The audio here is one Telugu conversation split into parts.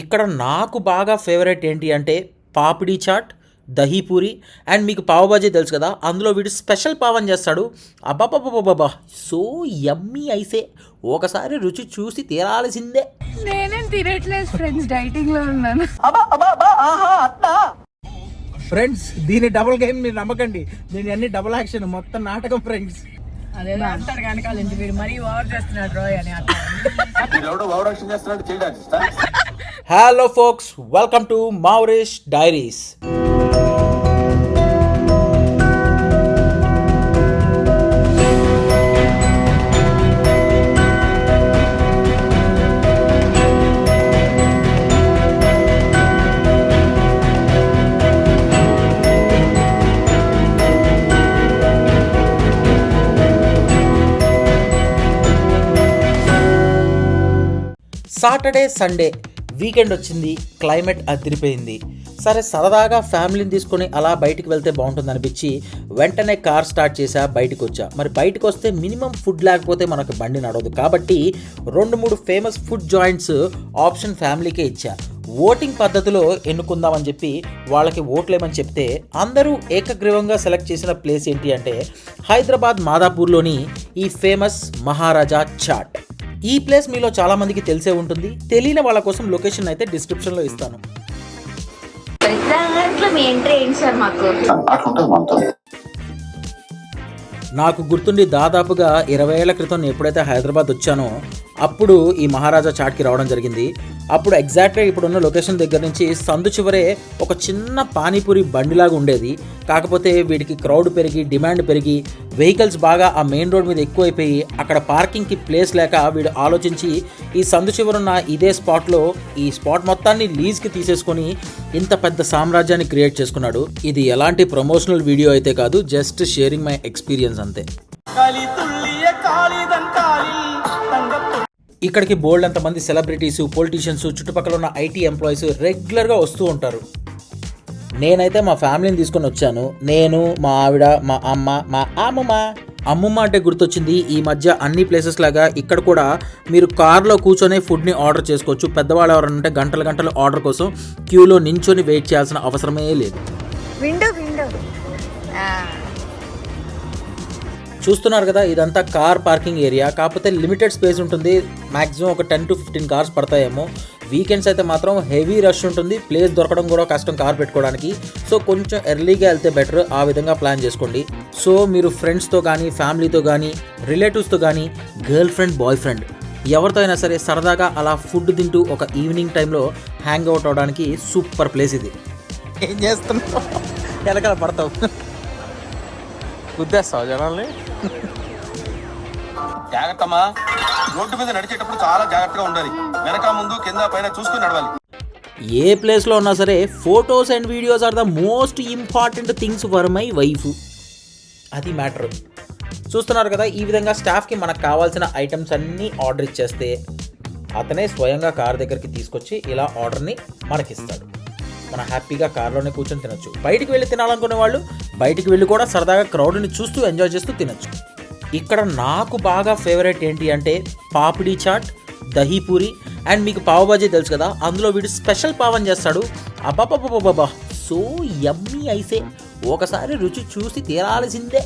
ఇక్కడ నాకు బాగా ఫేవరెట్ ఏంటి అంటే పాపిడి చాట్, దహీపూరి అండ్ మీకు పావ్ బాజీ తెలుసు కదా, అందులో వీడు స్పెషల్ పావ్ అని చేస్తాడు. అబ్బాబాబాబాబా సో యమ్మీ అయితే ఒకసారి రుచి చూసి తీరాల్సిందే. నేనేం తినట్లేదు ఫ్రెండ్స్, డైటింగ్ లో ఉన్నాను. ఫ్రెండ్స్ దీని డబుల్ గేమ్ మీరు నమ్మకండి, దీని అన్ని డబుల్ యాక్షన్ మొత్తం నాటకం ఫ్రెండ్స్. అదేదో అంటారు కనుక వీడు మరీ ఓవర్ చేస్తున్నాడు రోయ్ అని. Hello folks, welcome to Mourish diaries. Saturday Sunday weekend వచ్చింది, క్లైమేట్ అదిరిపోయింది. సరే సరదాగా ఫ్యామిలీని తీసుకొని అలా బయటికి వెళ్తే బాగుంటుంది అనిపించి వెంటనే కార్ స్టార్ట్ చేసా, బయటకు వచ్చా. మరి బయటకు వస్తే మినిమం ఫుడ్ లేకపోతే మనకు బండి నడవదు కాబట్టి 2-3 ఫేమస్ ఫుడ్ జాయింట్స్ ఆప్షన్ ఫ్యామిలీకే ఇచ్చా. ఓటింగ్ పద్ధతిలో ఎన్నుకుందామని చెప్పి వాళ్ళకి ఓట్లేమని చెప్తే అందరూ ఏకగ్రీవంగా సెలెక్ట్ చేసిన ప్లేస్ ఏంటి అంటే హైదరాబాద్ మాదాపూర్లోని ఈ ఫేమస్ మహారాజా చాట్. ఈ ప్లేస్ మీలో చాలా మందికి తెలిసే ఉంటుంది, తెలియని వాళ్ళ కోసం లొకేషన్ అయితే డిస్క్రిప్షన్లో ఇస్తాను. నాకు గుర్తుండి దాదాపుగా 20 ఏళ్ల క్రితం నేను ఎప్పుడైతే హైదరాబాద్ వచ్చానో అప్పుడు ఈ మహారాజా చాట్కి రావడం జరిగింది. అప్పుడు ఎగ్జాక్ట్గా ఇప్పుడున్న లొకేషన్ దగ్గర నుంచి సందు చివరే ఒక చిన్న పానీపూరి బండిలాగా ఉండేది. కాకపోతే వీడికి క్రౌడ్ పెరిగి డిమాండ్ పెరిగి వెహికల్స్ బాగా ఆ మెయిన్ రోడ్ మీద ఎక్కువైపోయి అక్కడ పార్కింగ్కి ప్లేస్ లేక వీడు ఆలోచించి ఈ సందు చివరున్న ఇదే స్పాట్లో ఈ స్పాట్ మొత్తాన్ని లీజ్కి తీసేసుకొని ఇంత పెద్ద సామ్రాజ్యాన్ని క్రియేట్ చేసుకున్నాడు. ఇది ఎలాంటి ప్రమోషనల్ వీడియో అయితే కాదు, జస్ట్ షేరింగ్ మై ఎక్స్పీరియన్స్ అంతే. ఇక్కడికి బోల్డ్ అంతమంది సెలబ్రిటీస్, పొలిటీషియన్స్, చుట్టుపక్కల ఉన్న ఐటీ ఎంప్లాయీస్ రెగ్యులర్గా వస్తూ ఉంటారు. నేనైతే మా ఫ్యామిలీని తీసుకొని వచ్చాను. నేను, మా ఆవిడ, మా అమ్మ, మా అమ్మమ్మ అంటే గుర్తొచ్చింది. ఈ మధ్య అన్ని ప్లేసెస్ లాగా ఇక్కడ కూడా మీరు కార్లో కూర్చొని ఫుడ్ని ఆర్డర్ చేసుకోవచ్చు. పెద్దవాళ్ళు ఎవరంటే గంటలు ఆర్డర్ కోసం క్యూలో నించొని వెయిట్ చేయాల్సిన అవసరమే లేదు. చూస్తున్నారు కదా, ఇదంతా కార్ పార్కింగ్ ఏరియా. కాకపోతే లిమిటెడ్ స్పేస్ ఉంటుంది, మ్యాక్సిమం ఒక 10-15 కార్స్ పడతాయేమో. వీకెండ్స్ అయితే మాత్రం హెవీ రష్ ఉంటుంది, ప్లేస్ దొరకడం కూడా కష్టం కార్ పెట్టుకోవడానికి. సో కొంచెం ఎర్లీగా వెళ్తే బెటర్, ఆ విధంగా ప్లాన్ చేసుకోండి. సో మీరు ఫ్రెండ్స్తో కానీ, ఫ్యామిలీతో కానీ, రిలేటివ్స్తో కానీ, గర్ల్ ఫ్రెండ్, బాయ్ ఫ్రెండ్ ఎవరితో అయినా సరే సరదాగా అలా ఫుడ్ తింటూ ఒక ఈవినింగ్ టైంలో హ్యాంగ్ అవుట్ అవడానికి సూపర్ ప్లేస్ ఇది. ఏం చేస్తున్నావు, వెనకాల పడతావు, గుద్దేస్తావు జనాల్ని. జాగ్రత్తమ్మా, రోడ్డు మీద నడిచేటప్పుడు చాలా జాగ్రత్తగా ఉండాలి. వెనక ముందు కింద పైన చూసుకుని నడవాలి. ఏ ప్లేస్లో ఉన్నా సరే photos and videos are the most important things for my wife. అది మ్యాటర్. చూస్తున్నారు కదా, ఈ విధంగా స్టాఫ్కి మనకు కావాల్సిన ఐటమ్స్ అన్నీ ఆర్డర్ ఇచ్చేస్తే అతనే స్వయంగా కార్ దగ్గరికి తీసుకొచ్చి ఇలా ఆర్డర్ని మనకిస్తాడు. మనం హ్యాపీగా కార్లోనే కూర్చొని తినొచ్చు. బయటికి వెళ్ళి తినాలనుకునే వాళ్ళు బయటికి వెళ్ళి కూడా సరదాగా క్రౌడ్ని చూస్తూ ఎంజాయ్ చేస్తూ తినొచ్చు. ఇక్కడ నాకు బాగా ఫేవరెట్ ఏంటి అంటే పాపిడి చాట్, దహీపూరి అండ్ మీకు పావ్ బాజీ తెలుసు కదా, అందులో వీడు స్పెషల్ పావ్ అని చేస్తాడు. అబ్బాబాబాబాబా సో యమ్మీ అయితే ఒకసారి రుచి చూసి తీరాల్సిందే.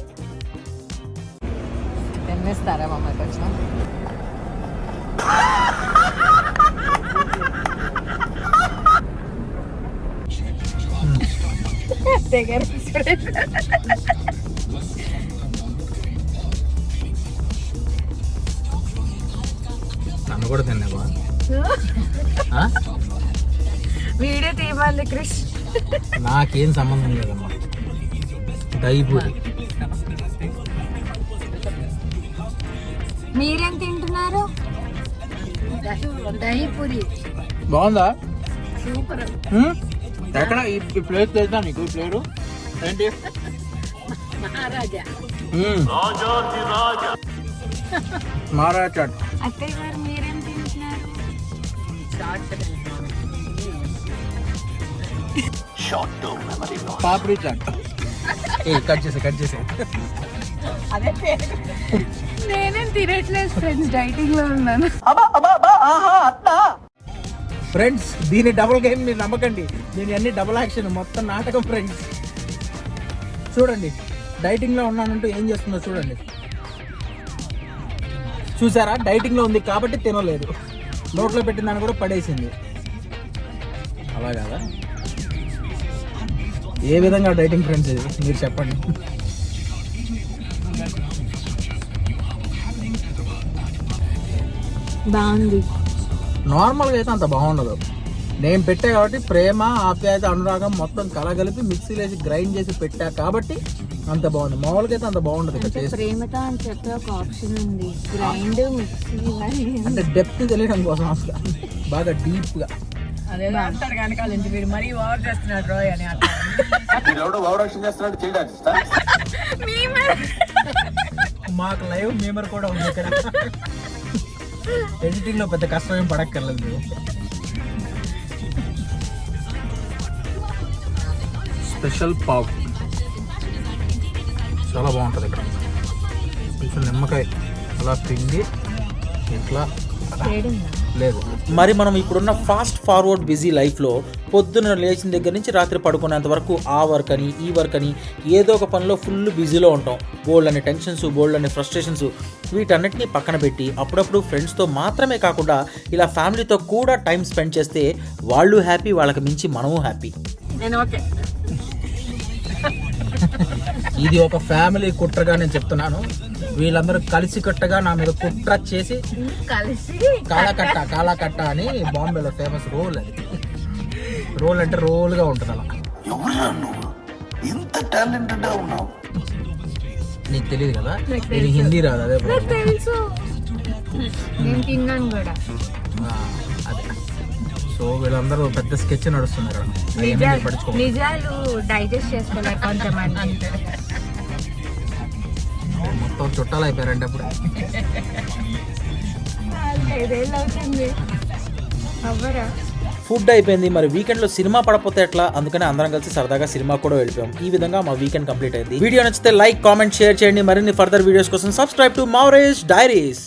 నన్ను కూడా తిన్నావా? వీడియో తీయమంది క్రిష్. నాకేం సంబంధం లేదమ్మా. దహీపూరి మీరేం తింటున్నారు? దహీపూరి బాగుందా? సూపర్. ఎక్కడ ఈ ప్లేస్ తెలుసా నీకు? ఈ ప్లేరు ఏంటి? మహారాజా. మహారాజా చాట్. అత్తయ్య గారు మీరేం తింటున్నారు? పాపిడి చాట్. కట్ చేసే అదే నేనేం తినట్లేదు ఫ్రెండ్స్, డైటింగ్ లో ఉన్నాను. ఫ్రెండ్స్ దీని డబుల్ గేమ్ మీరు నమ్మకండి, దీని అన్ని డబుల్ యాక్షన్ మొత్తం నాటకం ఫ్రెండ్స్. చూడండి డైటింగ్ లో ఉన్నానంటూ ఏం చేస్తుందో చూడండి. చూసారా, డైటింగ్ లో ఉంది కాబట్టి తినలేదు, నోట్లో పెట్టిన దాన్ని కూడా పడేసింది. అలా కదా, ఏ విధంగా డైటింగ్ ఫ్రెండ్స్ ఇది మీరు చెప్పండి. బాగుంది. నార్మల్గా అయితే అంత బాగుండదు, నేను పెట్టా కాబట్టి ప్రేమ ఆప్యాయత అనురాగం మొత్తం కలగలిపి మిక్సీలో వేసి గ్రైండ్ చేసి పెట్టా కాబట్టి అంత బాగుంది. మామూలుగా అయితే అంత బాగుండదు ఇక్కడ టేస్ట్. ప్రేమతో అని చెప్పి ఒక ఆప్షన్ ఉంది, గ్రైండ్ మిక్సీ. అంటే డెప్త్ తెలియడం కోసం అసలు బాగా డీప్ గా. అదేదో అంటారు వెనకాల నుంచి వీడు మరీ ఓవర్ చేస్తున్నాడు రోయ్ అని. ఎవడో ఓవరాక్షన్ చేస్తున్నాడు, చేయడానికి మాకు లైవ్ మేమర్ కూడా ఉంది ఇక్కడ. ఎడిటింగ్ లో పెద్ద కష్టం ఏం పడక్కర్లేదు. స్పెషల్ పావ్ చాలా బాగుంటుంది ఇక్కడ. కొంచెం నిమ్మకాయ అలా పిండి ఇట్లా లేదు. మరి మనం ఇప్పుడున్న ఫాస్ట్ ఫార్వర్డ్ బిజీ లైఫ్లో పొద్దున్న లేచిన దగ్గర నుంచి రాత్రి పడుకునేంత వరకు ఆ వర్క్ అని ఈ వర్క్ అని ఏదో ఒక పనిలో ఫుల్ బిజీలో ఉంటాం. బోల్డ్ అనే టెన్షన్స్, బోల్డ్ అనే ఫ్రస్ట్రేషన్స్, వీటన్నిటిని పక్కన పెట్టి అప్పుడప్పుడు ఫ్రెండ్స్తో మాత్రమే కాకుండా ఇలా ఫ్యామిలీతో కూడా టైం స్పెండ్ చేస్తే వాళ్ళు హ్యాపీ, వాళ్ళకి మించి మనము హ్యాపీ. నేను ఓకే. ఇది ఒక ఫ్యామిలీ కుట్రగా నేను చెప్తున్నాను. వీళ్ళందరూ కలిసికట్టుగా నా మీద కుట్ర చేసి కలిసి కాలాకట్ట అని బాంబేలో ఫేమస్ రోల్. అది రోల్ అంటే రోల్గా ఉంటుంది అలా. నీకు తెలియదు కదా, నేను హిందీ రాదు, అదే తెలుసు, నేను తిన్నాను కూడా. అదే. సో వీళ్ళందరూ పెద్ద స్కెచ్ నడుస్తున్నారు. నిజాలు డైజెస్ట్ చేసుకోలేదు కొంతమంది. మొత్తం చుట్టాలు అయిపోయారంటే అప్పుడు. 5 ఏళ్ళు అవుతుంది అవ్వరా. ఫుడ్ అయిపోయింది, మరి వీకెండ్లో సినిమా పడపోతే ఎట్లా, అందుకని అందరం కలిసి సరదాగా సినిమా కూడా వెళ్ళిపోయాం. ఈ విధంగా మా వీకెండ్ కంప్లీట్ అయింది. వీడియో నచ్చితే లైక్, కామెంట్, షేర్ చేయండి. మరిన్ని ఫర్దర్ వీడియోస్ కోసం సబ్స్క్రైబ్ టు మౌరేష్ డైరీస్.